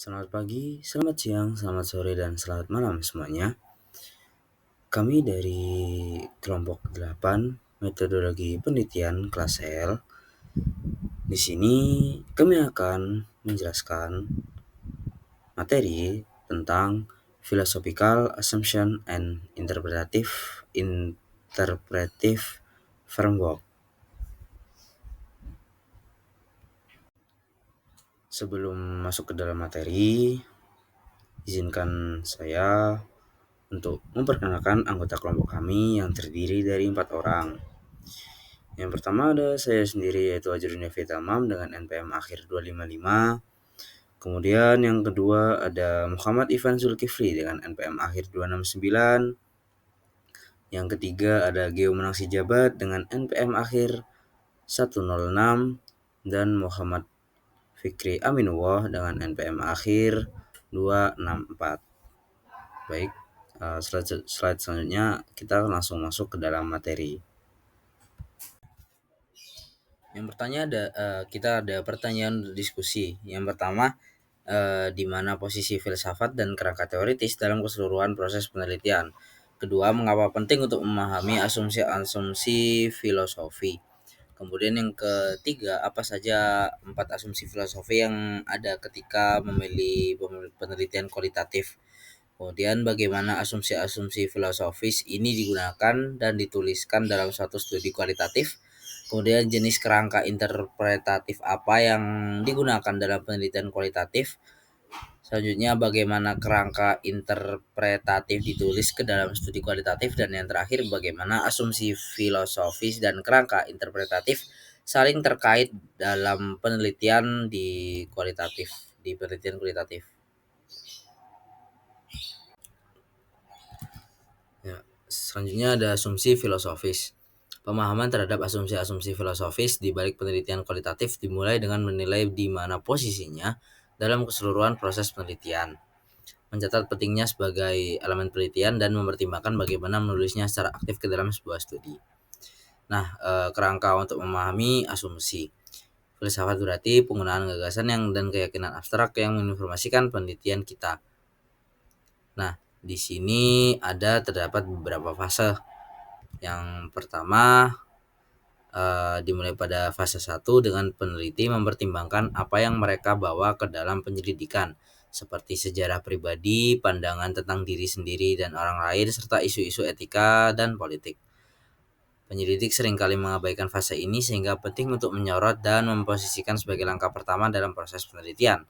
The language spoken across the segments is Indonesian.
Selamat pagi, selamat siang, selamat sore, dan selamat malam semuanya. Kami dari kelompok 8 metodologi penelitian kelas L. Di sini kami akan menjelaskan materi tentang philosophical assumption and interpretive framework. Sebelum masuk ke dalam materi, izinkan saya untuk memperkenalkan anggota kelompok kami yang terdiri dari 4 orang. Yang pertama ada saya sendiri, yaitu Ajrun Devi Tamam dengan NPM akhir 255. Kemudian yang kedua ada Muhammad Ivan Zulkifli dengan NPM akhir 269. Yang ketiga ada Geo Menang Jabat dengan NPM akhir 106 dan Muhammad Fikri Aminullah dengan NPM akhir 264. Baik, slide selanjutnya kita langsung masuk ke dalam materi. Kita ada pertanyaan diskusi. Yang pertama, di mana posisi filsafat dan kerangka teoritis dalam keseluruhan proses penelitian. Kedua, mengapa penting untuk memahami asumsi-asumsi filosofi. Kemudian yang ketiga, apa saja 4 asumsi filosofi yang ada ketika memilih penelitian kualitatif. Kemudian bagaimana asumsi-asumsi filosofis ini digunakan dan dituliskan dalam suatu studi kualitatif. Kemudian jenis kerangka interpretatif apa yang digunakan dalam penelitian kualitatif. Selanjutnya bagaimana kerangka interpretatif ditulis ke dalam studi kualitatif. Dan yang terakhir bagaimana asumsi filosofis dan kerangka interpretatif saling terkait dalam penelitian kualitatif. Ya, selanjutnya ada asumsi filosofis. Pemahaman terhadap asumsi-asumsi filosofis di balik penelitian kualitatif dimulai dengan menilai di mana posisinya dalam keseluruhan proses penelitian, mencatat pentingnya sebagai elemen penelitian, dan mempertimbangkan bagaimana menulisnya secara aktif ke dalam sebuah studi. Nah, kerangka untuk memahami asumsi. Filsafat berarti penggunaan gagasan dan keyakinan abstrak yang menginformasikan penelitian kita. Nah, di sini terdapat beberapa fase. Yang pertama, dimulai pada fase 1 dengan peneliti mempertimbangkan apa yang mereka bawa ke dalam penyelidikan, seperti sejarah pribadi, pandangan tentang diri sendiri dan orang lain, serta isu-isu etika dan politik. Penyelidik seringkali mengabaikan fase ini sehingga penting untuk menyorot dan memposisikan sebagai langkah pertama dalam proses penelitian.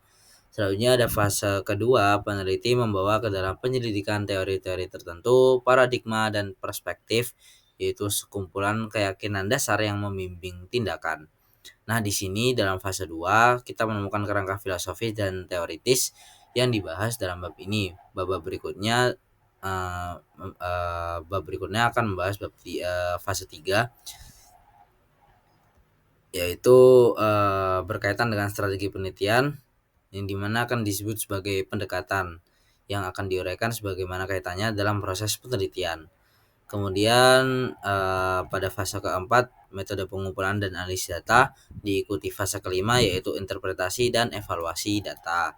Selanjutnya ada fase kedua, peneliti membawa ke dalam penyelidikan teori-teori tertentu, paradigma, dan perspektif, yaitu sekumpulan keyakinan dasar yang membimbing tindakan. Nah, di sini dalam fase 2 kita menemukan kerangka filosofis dan teoritis yang dibahas dalam bab ini. Bab berikutnya akan membahas fase 3, yaitu berkaitan dengan strategi penelitian, yang dimana akan disebut sebagai pendekatan yang akan diuraikan sebagaimana kaitannya dalam proses penelitian. Kemudian pada fase keempat, metode pengumpulan dan analisis data, diikuti fase kelima yaitu interpretasi dan evaluasi data.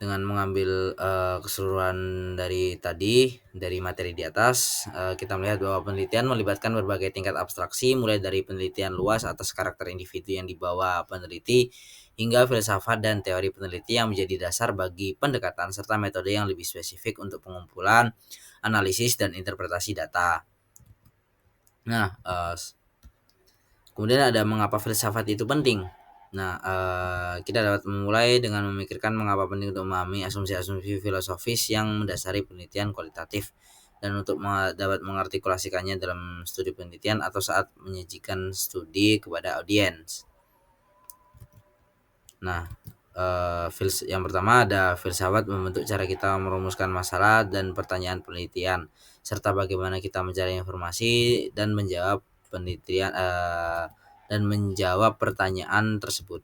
Dengan mengambil keseluruhan dari materi di atas, kita melihat bahwa penelitian melibatkan berbagai tingkat abstraksi, mulai dari penelitian luas atas karakter individu yang dibawa peneliti, hingga filsafat dan teori peneliti yang menjadi dasar bagi pendekatan, serta metode yang lebih spesifik untuk pengumpulan, analisis, dan interpretasi data. Nah, kemudian ada mengapa filsafat itu penting. Nah, kita dapat memulai dengan memikirkan mengapa penting untuk memahami asumsi-asumsi filosofis yang mendasari penelitian kualitatif, dan untuk dapat mengartikulasikannya dalam studi penelitian atau saat menyajikan studi kepada audiens. Nah, yang pertama ada filsafat membentuk cara kita merumuskan masalah dan pertanyaan penelitian, serta bagaimana kita mencari informasi dan menjawab pertanyaan tersebut.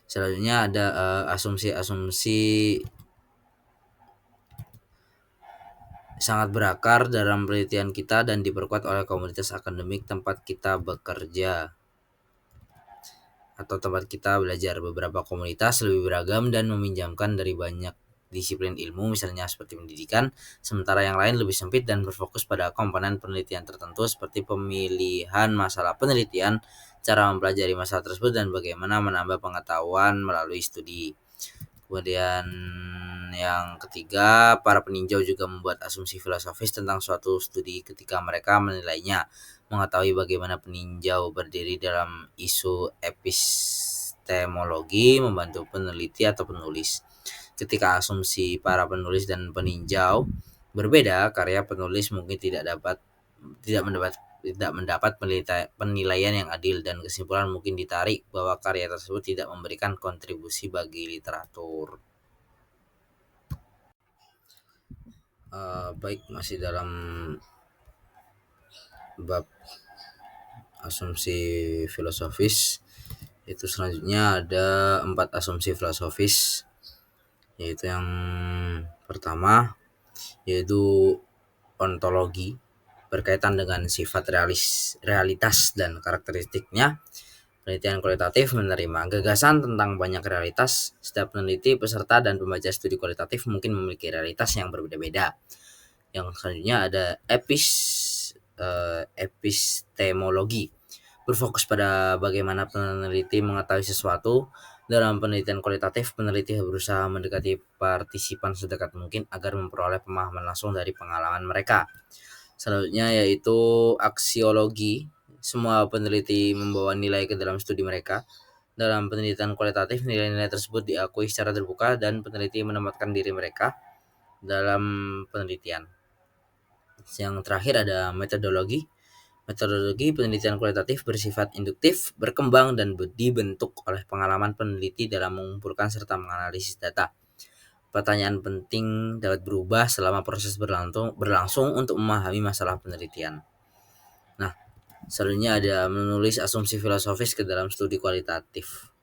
Selanjutnya ada asumsi-asumsi sangat berakar dalam penelitian kita dan diperkuat oleh komunitas akademik tempat kita bekerja atau tempat kita belajar. Beberapa komunitas lebih beragam dan meminjamkan dari banyak disiplin ilmu, misalnya seperti pendidikan, sementara yang lain lebih sempit dan berfokus pada komponen penelitian tertentu seperti pemilihan masalah penelitian, cara mempelajari masalah tersebut, dan bagaimana menambah pengetahuan melalui studi. Kemudian yang ketiga, para peninjau juga membuat asumsi filosofis tentang suatu studi ketika mereka menilainya. Mengetahui bagaimana peninjau berdiri dalam isu epistemologi membantu peneliti atau penulis. Ketika asumsi para penulis dan peninjau berbeda, karya penulis mungkin tidak mendapat penilaian yang adil, dan kesimpulan mungkin ditarik bahwa karya tersebut tidak memberikan kontribusi bagi literatur. Baik, masih dalam bab asumsi filosofis, itu selanjutnya ada 4 asumsi filosofis, yaitu yang pertama yaitu ontologi, berkaitan dengan sifat realitas dan karakteristiknya. Penelitian kualitatif menerima gagasan tentang banyak realitas. Setiap peneliti, peserta, dan pembaca studi kualitatif mungkin memiliki realitas yang berbeda-beda. Yang selanjutnya ada epistemologi, berfokus pada bagaimana peneliti mengetahui sesuatu. Dalam penelitian kualitatif, peneliti berusaha mendekati partisipan sedekat mungkin agar memperoleh pemahaman langsung dari pengalaman mereka. Selanjutnya yaitu aksiologi. Semua peneliti membawa nilai ke dalam studi mereka. Dalam penelitian kualitatif, nilai-nilai tersebut diakui secara terbuka dan peneliti menempatkan diri mereka dalam penelitian. Yang terakhir ada metodologi. Metodologi penelitian kualitatif bersifat induktif, berkembang, dan dibentuk oleh pengalaman peneliti dalam mengumpulkan serta menganalisis data. Pertanyaan penting dapat berubah selama proses berlangsung untuk memahami masalah penelitian. Nah, selanjutnya ada menulis asumsi filosofis ke dalam studi kualitatif.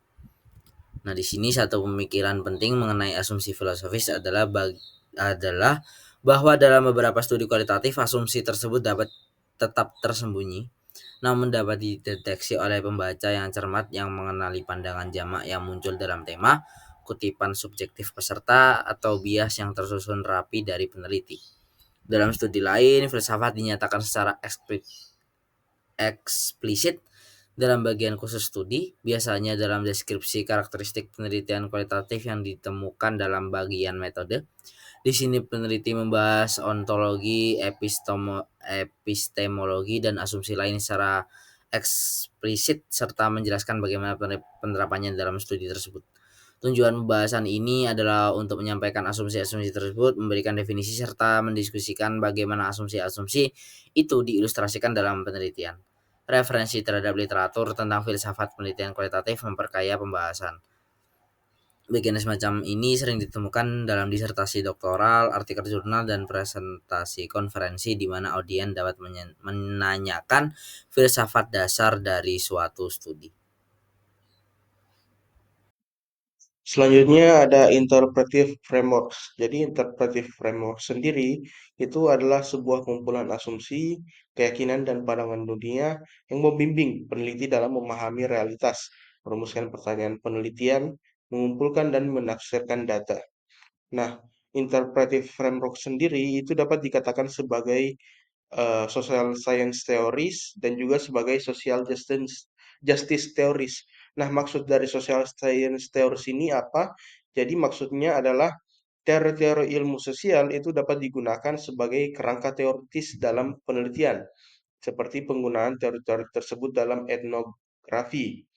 Nah, di sini satu pemikiran penting mengenai asumsi filosofis adalah bahwa dalam beberapa studi kualitatif asumsi tersebut dapat tetap tersembunyi, namun dapat dideteksi oleh pembaca yang cermat yang mengenali pandangan jamak yang muncul dalam tema, kutipan subjektif peserta, atau bias yang tersusun rapi dari peneliti. Dalam studi lain, filsafat dinyatakan secara eksplisit dalam bagian khusus studi, biasanya dalam deskripsi karakteristik penelitian kualitatif yang ditemukan dalam bagian metode. Di sini peneliti membahas ontologi, epistemologi, dan asumsi lain secara eksplisit serta menjelaskan bagaimana penerapannya dalam studi tersebut. Tujuan pembahasan ini adalah untuk menyampaikan asumsi-asumsi tersebut, memberikan definisi, serta mendiskusikan bagaimana asumsi-asumsi itu diilustrasikan dalam penelitian. Referensi terhadap literatur tentang filsafat penelitian kualitatif memperkaya pembahasan. Bagian semacam ini sering ditemukan dalam disertasi doktoral, artikel jurnal, dan presentasi konferensi di mana audien dapat menanyakan filsafat dasar dari suatu studi. Selanjutnya ada interpretive frameworks. Jadi interpretive framework sendiri itu adalah sebuah kumpulan asumsi, keyakinan, dan pandangan dunia yang membimbing peneliti dalam memahami realitas, merumuskan pertanyaan penelitian, mengumpulkan dan menafsirkan data. Nah, interpretive framework sendiri itu dapat dikatakan sebagai social science theories dan juga sebagai social justice theories. Nah, maksud dari social science theories ini apa? Jadi maksudnya adalah teori-teori ilmu sosial itu dapat digunakan sebagai kerangka teoritis dalam penelitian, seperti penggunaan teori-teori tersebut dalam etnografi.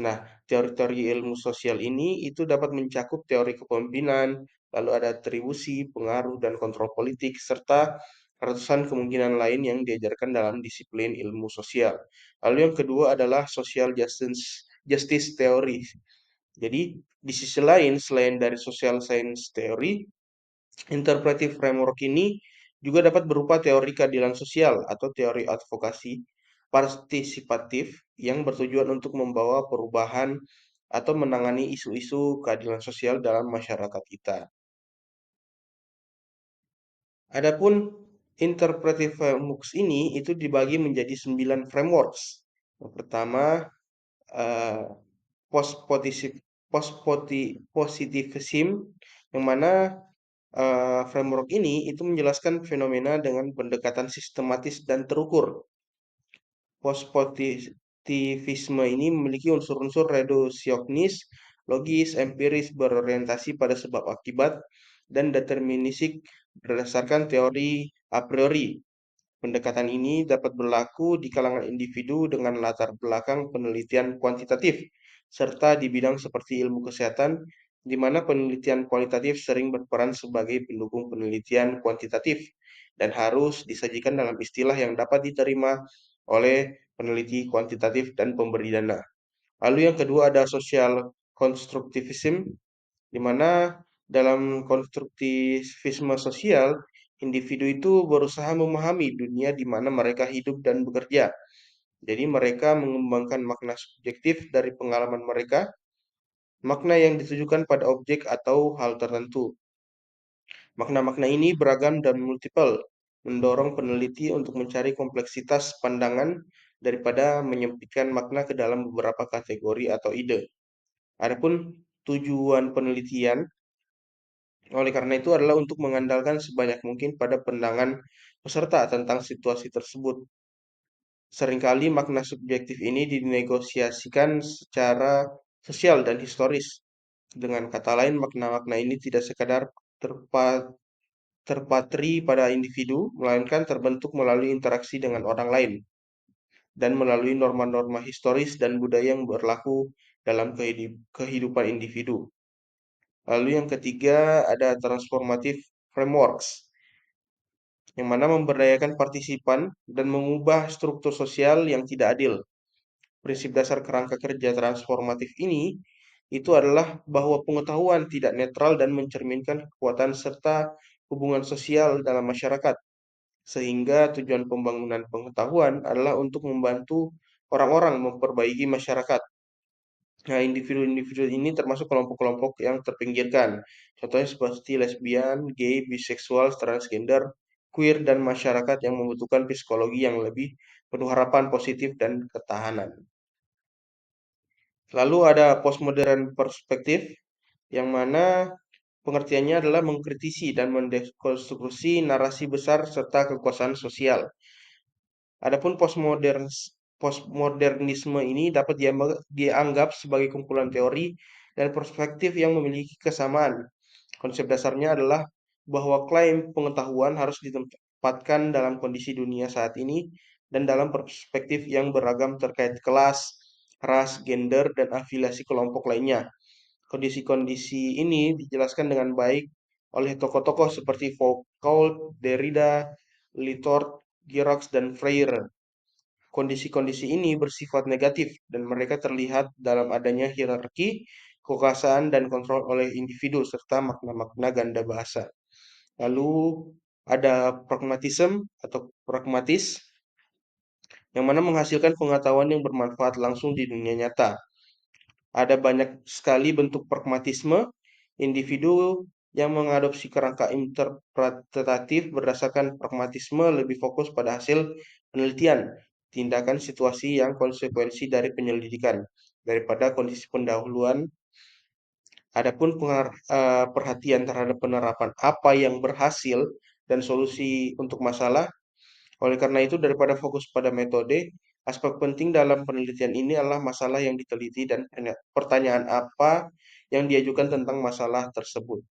Nah, teori-teori ilmu sosial ini itu dapat mencakup teori kepemimpinan, lalu ada atribusi, pengaruh, dan kontrol politik, serta ratusan kemungkinan lain yang diajarkan dalam disiplin ilmu sosial. Lalu yang kedua adalah social justice theory. Jadi, di sisi lain, selain dari social science theory, interpretive framework ini juga dapat berupa teori keadilan sosial atau teori advokasi partisipatif yang bertujuan untuk membawa perubahan atau menangani isu-isu keadilan sosial dalam masyarakat kita. Adapun Interpretive frameworks ini itu dibagi menjadi 9 frameworks. Yang pertama, eh, positivism, yang mana framework ini itu menjelaskan fenomena dengan pendekatan sistematis dan terukur. Positivisme ini memiliki unsur-unsur reduksionis, logis, empiris, berorientasi pada sebab akibat, dan deterministik berdasarkan teori a priori. Pendekatan ini dapat berlaku di kalangan individu dengan latar belakang penelitian kuantitatif, serta di bidang seperti ilmu kesehatan, di mana penelitian kualitatif sering berperan sebagai pendukung penelitian kuantitatif dan harus disajikan dalam istilah yang dapat diterima oleh peneliti kuantitatif dan pemberi dana. Lalu yang kedua ada social constructivism, di mana dalam konstruktivisme sosial, individu itu berusaha memahami dunia di mana mereka hidup dan bekerja. Jadi mereka mengembangkan makna subjektif dari pengalaman mereka, makna yang ditujukan pada objek atau hal tertentu. Makna-makna ini beragam dan multiple, mendorong peneliti untuk mencari kompleksitas pandangan daripada menyempitkan makna ke dalam beberapa kategori atau ide. Adapun tujuan penelitian oleh karena itu adalah untuk mengandalkan sebanyak mungkin pada pandangan peserta tentang situasi tersebut. Seringkali makna subjektif ini dinegosiasikan secara sosial dan historis. Dengan kata lain, makna-makna ini tidak sekadar terpatri pada individu, melainkan terbentuk melalui interaksi dengan orang lain dan melalui norma-norma historis dan budaya yang berlaku dalam kehidupan individu. Lalu yang ketiga ada transformative frameworks, yang mana memberdayakan partisipan dan mengubah struktur sosial yang tidak adil. Prinsip dasar kerangka kerja transformatif ini itu adalah bahwa pengetahuan tidak netral dan mencerminkan kekuatan serta hubungan sosial dalam masyarakat, sehingga tujuan pembangunan pengetahuan adalah untuk membantu orang-orang memperbaiki masyarakat. Nah, individu-individu ini termasuk kelompok-kelompok yang terpinggirkan. Contohnya seperti lesbian, gay, biseksual, transgender, queer, dan masyarakat yang membutuhkan psikologi yang lebih penuh harapan positif dan ketahanan. Lalu ada postmodern perspektif, yang mana pengertiannya adalah mengkritisi dan mendekonstruksi narasi besar serta kekuasaan sosial. Adapun postmodernisme ini dapat dianggap sebagai kumpulan teori dan perspektif yang memiliki kesamaan. Konsep dasarnya adalah bahwa klaim pengetahuan harus ditempatkan dalam kondisi dunia saat ini dan dalam perspektif yang beragam terkait kelas, ras, gender, dan afiliasi kelompok lainnya. Kondisi-kondisi ini dijelaskan dengan baik oleh tokoh-tokoh seperti Foucault, Derrida, Lyotard, Girox, dan Freire. Kondisi-kondisi ini bersifat negatif dan mereka terlihat dalam adanya hierarki, kekuasaan, dan kontrol oleh individu serta makna-makna ganda bahasa. Lalu ada pragmatism atau pragmatis, yang mana menghasilkan pengetahuan yang bermanfaat langsung di dunia nyata. Ada banyak sekali bentuk pragmatisme, individu yang mengadopsi kerangka interpretatif berdasarkan pragmatisme lebih fokus pada hasil penelitian, tindakan situasi yang konsekuensi dari penyelidikan, daripada kondisi pendahuluan. Adapun perhatian terhadap penerapan apa yang berhasil dan solusi untuk masalah. Oleh karena itu, daripada fokus pada metode, aspek penting dalam penelitian ini adalah masalah yang diteliti dan pertanyaan apa yang diajukan tentang masalah tersebut.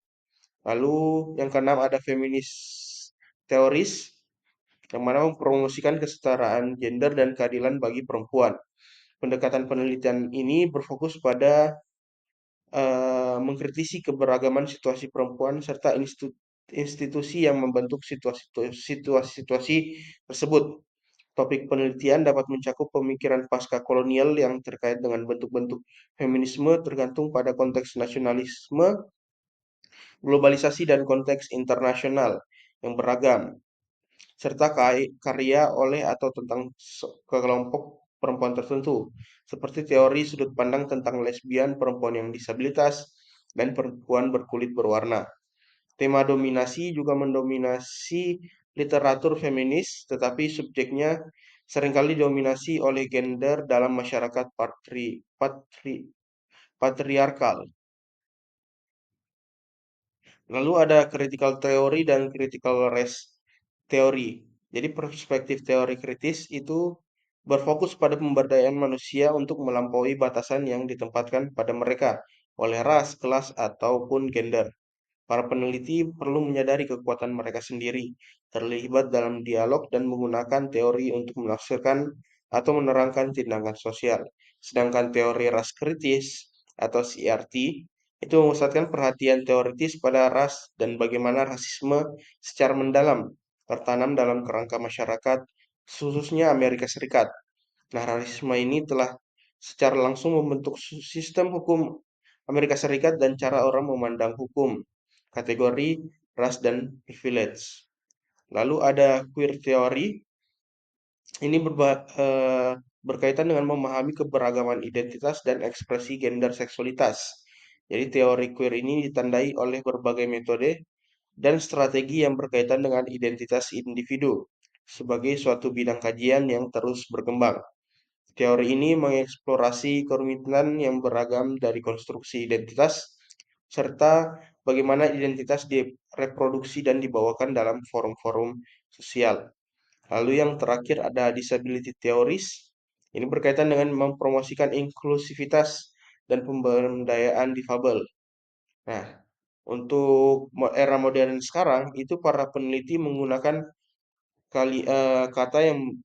Lalu yang keenam ada feminis teoris, yang mana mempromosikan kesetaraan gender dan keadilan bagi perempuan. Pendekatan penelitian ini berfokus pada mengkritisi keberagaman situasi perempuan serta institusi yang membentuk situasi-situasi tersebut. Topik penelitian dapat mencakup pemikiran pasca kolonial yang terkait dengan bentuk-bentuk feminisme tergantung pada konteks nasionalisme, globalisasi, dan konteks internasional yang beragam, serta karya oleh atau tentang kelompok perempuan tertentu, seperti teori sudut pandang tentang lesbian, perempuan yang disabilitas, dan perempuan berkulit berwarna. Tema dominasi juga mendominasi literatur feminis, tetapi subjeknya seringkali dominasi oleh gender dalam masyarakat patriarkal. Lalu ada critical theory dan critical race theory. Jadi perspektif teori kritis itu berfokus pada pemberdayaan manusia untuk melampaui batasan yang ditempatkan pada mereka oleh ras, kelas, ataupun gender. Para peneliti perlu menyadari kekuatan mereka sendiri, terlibat dalam dialog dan menggunakan teori untuk menafsirkan atau menerangkan tindakan sosial. Sedangkan teori ras kritis atau CRT itu memusatkan perhatian teoritis pada ras dan bagaimana rasisme secara mendalam tertanam dalam kerangka masyarakat, khususnya Amerika Serikat. Nah, rasisme ini telah secara langsung membentuk sistem hukum Amerika Serikat dan cara orang memandang hukum, kategori ras dan privilege. Lalu ada queer theory, ini berkaitan dengan memahami keberagaman identitas dan ekspresi gender seksualitas. Jadi teori queer ini ditandai oleh berbagai metode dan strategi yang berkaitan dengan identitas individu sebagai suatu bidang kajian yang terus berkembang. Teori ini mengeksplorasi kerumitan yang beragam dari konstruksi identitas, serta bagaimana identitas direproduksi dan dibawakan dalam forum-forum sosial. Lalu yang terakhir ada disability theories. Ini berkaitan dengan mempromosikan inklusivitas dan pemberdayaan difabel. Nah, untuk era modern sekarang, itu para peneliti menggunakan kata yang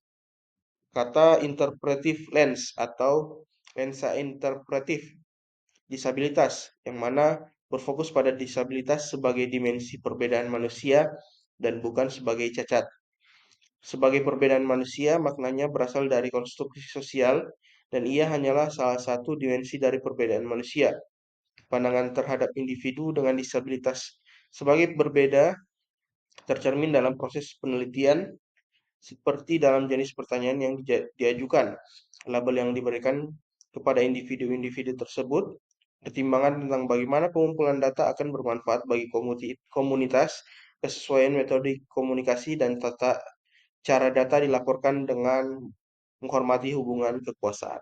kata interpretive lens atau lensa interpretif disabilitas, yang mana berfokus pada disabilitas sebagai dimensi perbedaan manusia dan bukan sebagai cacat. Sebagai perbedaan manusia, maknanya berasal dari konstruksi sosial, dan ia hanyalah salah satu dimensi dari perbedaan manusia. Pandangan terhadap individu dengan disabilitas sebagai berbeda tercermin dalam proses penelitian seperti dalam jenis pertanyaan yang diajukan, label yang diberikan kepada individu-individu tersebut, pertimbangan tentang bagaimana pengumpulan data akan bermanfaat bagi komunitas, kesesuaian metode komunikasi, dan tata cara data dilaporkan dengan menghormati hubungan kekuasaan.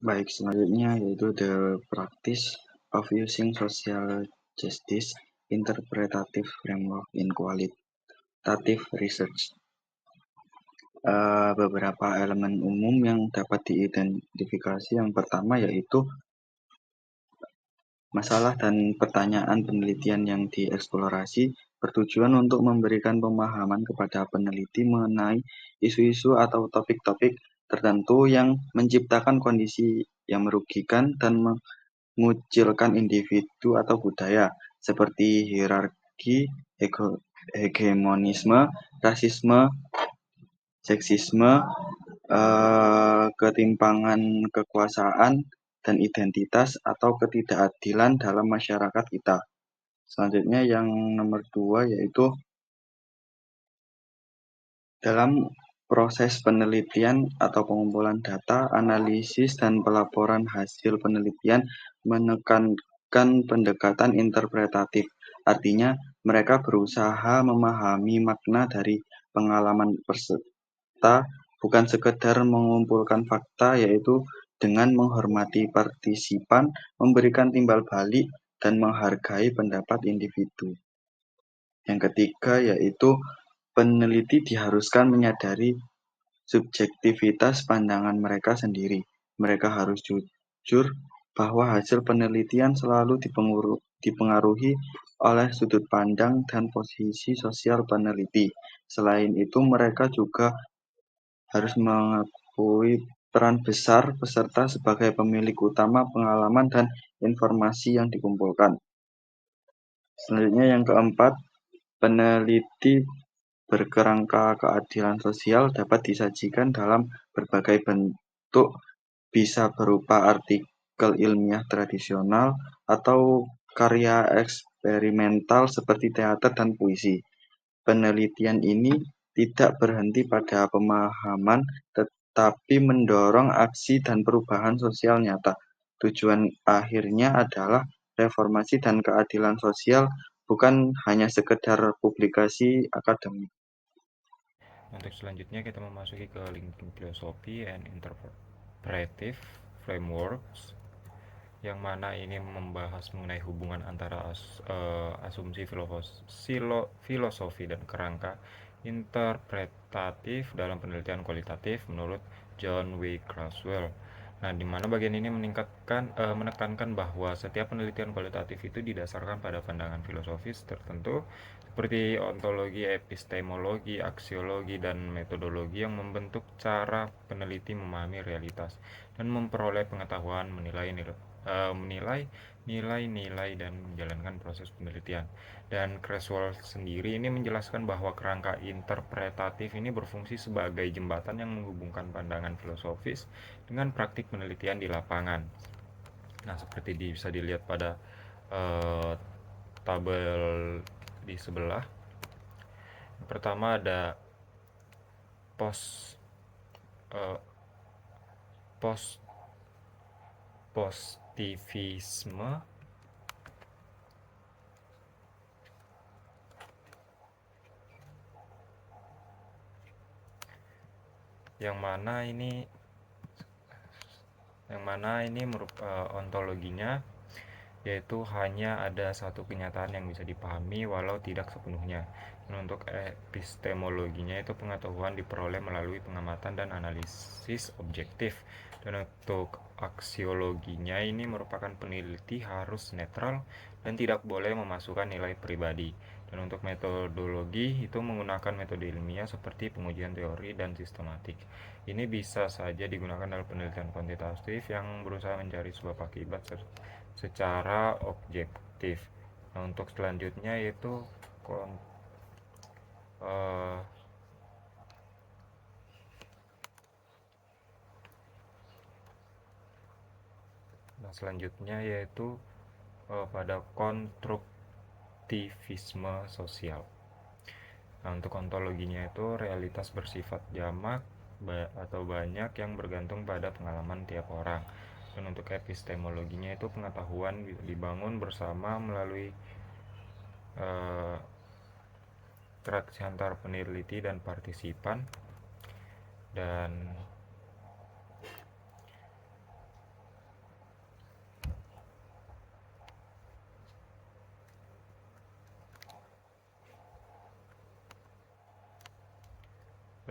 Baik, selanjutnya yaitu the practice of using social justice interpretative framework in qualitative research. Beberapa elemen umum yang dapat diidentifikasi, yang pertama yaitu masalah dan pertanyaan penelitian yang dieksplorasi bertujuan untuk memberikan pemahaman kepada peneliti mengenai isu-isu atau topik-topik tertentu yang menciptakan kondisi yang merugikan dan mengucilkan individu atau budaya, seperti hierarki, hegemonisme, rasisme, seksisme, ketimpangan kekuasaan dan identitas, atau ketidakadilan dalam masyarakat kita. Selanjutnya yang nomor 2 yaitu dalam proses penelitian atau pengumpulan data, analisis dan pelaporan hasil penelitian menekankan pendekatan interpretatif. Artinya, mereka berusaha memahami makna dari pengalaman peserta, bukan sekedar mengumpulkan fakta, yaitu dengan menghormati partisipan, memberikan timbal balik, dan menghargai pendapat individu. Yang ketiga yaitu peneliti diharuskan menyadari subjektivitas pandangan mereka sendiri. Mereka harus jujur bahwa hasil penelitian selalu dipengaruhi oleh sudut pandang dan posisi sosial peneliti. Selain itu, mereka juga harus mengakui peran besar peserta sebagai pemilik utama pengalaman dan informasi yang dikumpulkan. Selanjutnya yang keempat, peneliti berkerangka keadilan sosial dapat disajikan dalam berbagai bentuk, bisa berupa artikel ilmiah tradisional atau karya eksperimental seperti teater dan puisi. Penelitian ini tidak berhenti pada pemahaman, tetapi mendorong aksi dan perubahan sosial nyata. Tujuan akhirnya adalah reformasi dan keadilan sosial bukan hanya sekedar publikasi akademik. Untuk selanjutnya kita memasuki ke linking philosophy and interpretive frameworks, yang mana ini membahas mengenai hubungan antara asumsi filosofi dan kerangka interpretatif dalam penelitian kualitatif menurut John W. Creswell. Nah, di mana bagian ini menekankan bahwa setiap penelitian kualitatif itu didasarkan pada pandangan filosofis tertentu seperti ontologi, epistemologi, aksiologi, dan metodologi yang membentuk cara peneliti memahami realitas dan memperoleh pengetahuan, menilai nilai-nilai dan menjalankan proses penelitian. Dan Creswell sendiri ini menjelaskan bahwa kerangka interpretatif ini berfungsi sebagai jembatan yang menghubungkan pandangan filosofis dengan praktik penelitian di lapangan. Nah, seperti bisa dilihat pada tabel di sebelah. Yang pertama ada pos eh, pos positivisme, yang mana ini ontologinya yaitu hanya ada satu kenyataan yang bisa dipahami walau tidak sepenuhnya. Dan untuk epistemologinya itu pengetahuan diperoleh melalui pengamatan dan analisis objektif. Dan untuk aksiologinya ini merupakan peneliti harus netral dan tidak boleh memasukkan nilai pribadi. Dan untuk metodologi itu menggunakan metode ilmiah seperti pengujian teori dan sistematik. Ini bisa saja digunakan dalam penelitian kuantitatif yang berusaha mencari sebab akibat secara objektif. Nah, untuk selanjutnya yaitu eh, pada konstruktivisme sosial. Nah, untuk ontologinya itu realitas bersifat jamak atau banyak yang bergantung pada pengalaman tiap orang. Dan untuk epistemologinya itu pengetahuan dibangun bersama melalui interaksi antar peneliti dan partisipan.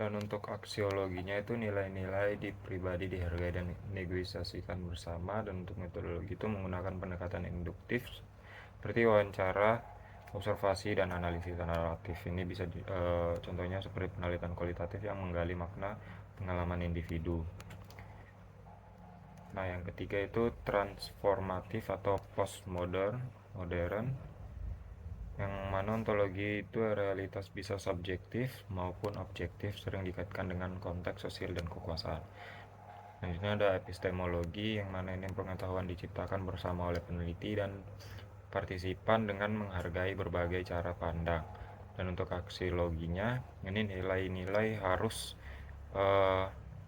Dan untuk aksiologinya itu nilai-nilai di pribadi dihargai dan negosiasikan bersama. Dan untuk metodologi itu menggunakan pendekatan induktif seperti wawancara, observasi, dan analisis naratif. Ini bisa contohnya seperti penelitian kualitatif yang menggali makna pengalaman individu. Nah, yang ketiga itu transformatif atau postmodern, yang mana ontologi itu realitas bisa subjektif maupun objektif, sering dikaitkan dengan konteks sosial dan kekuasaan. Nah, di sini ada epistemologi, yang mana ini pengetahuan diciptakan bersama oleh peneliti dan partisipan dengan menghargai berbagai cara pandang. Dan untuk aksiologinya, ini nilai-nilai harus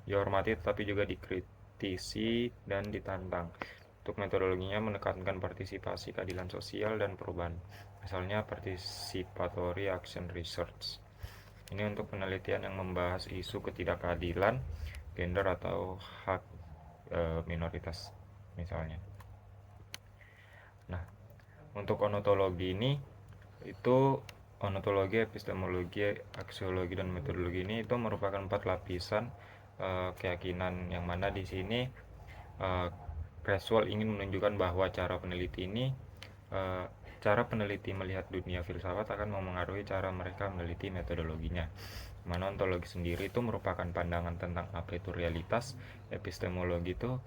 dihormati tetapi juga dikritisi dan ditantang. Untuk metodologinya menekankan partisipasi, keadilan sosial, dan perubahan. Misalnya participatory action research. Ini untuk penelitian yang membahas isu ketidakadilan gender atau hak minoritas misalnya. Nah, untuk onotologi ini itu onotologi, epistemologi, aksiologi, dan metodologi ini itu merupakan 4 lapisan keyakinan, yang mana di sini Creswell ingin menunjukkan bahwa cara peneliti melihat dunia filsafat akan memengaruhi cara mereka meneliti metodologinya. Mana ontologi sendiri itu merupakan pandangan tentang apa itu realitas, epistemologi itu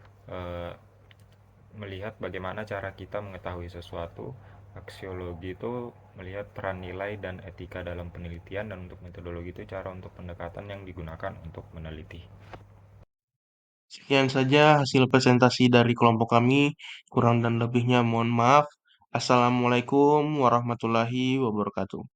melihat bagaimana cara kita mengetahui sesuatu, aksiologi itu melihat peran nilai dan etika dalam penelitian, dan untuk metodologi itu cara untuk pendekatan yang digunakan untuk meneliti. Sekian saja hasil presentasi dari kelompok kami. Kurang dan lebihnya mohon maaf. Assalamualaikum warahmatullahi wabarakatuh.